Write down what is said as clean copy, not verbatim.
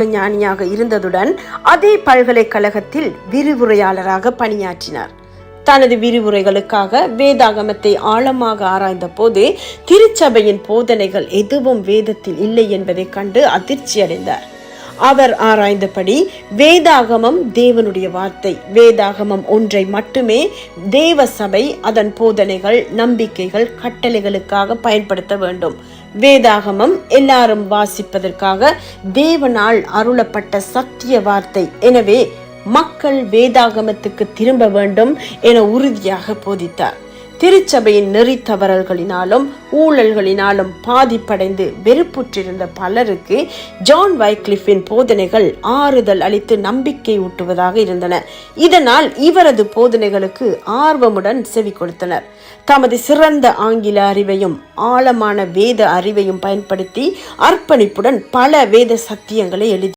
ஞானியாக இருந்ததுடன் அதே பல்கலைக்கழகத்தில் விரிவுரையாளராக பணியாற்றினார். தனது விரிவுரைகளுக்காக வேதாகமத்தை ஆழமாக ஆராய்ந்த போது திருச்சபையின் போதனைகள் எதுவும் வேதத்தில் இல்லை என்பதை கண்டு அதிர்ச்சி அடைந்தார். அவர் ஆராய்ந்தபடி வேதாகமம் தேவனுடைய வார்த்தை. வேதாகமம் ஒன்றை மட்டுமே தேவ சபை அதன் போதனைகள், நம்பிக்கைகள், கட்டளைகளுக்காக பயன்படுத்த வேண்டும். வேதாகமம் எல்லாரும் வாசிப்பதற்காக தேவனால் அருளப்பட்ட சத்திய வார்த்தை. எனவே மக்கள் வேதாகமத்துக்கு திரும்ப வேண்டும் என உறுதியாக போதித்தார். திருச்சபையின் நெறி தவறல்களினாலும் ஊழல்களினாலும் பாதிப்படைந்து வெறுப்புற்றிருந்த பலருக்கு ஜான் வைக்லிஃபின் போதனைகள் ஆறுதல் அளித்து நம்பிக்கை ஊட்டுவதாக இருந்தன. இதனால் இவரது போதனைகளுக்கு ஆர்வமுடன் செவி கொடுத்தனர். தமது சிறந்த ஆங்கில அறிவையும் ஆழமான வேத அறிவையும் பயன்படுத்தி அர்ப்பணிப்புடன் பல வேத சத்தியங்களை எழுதி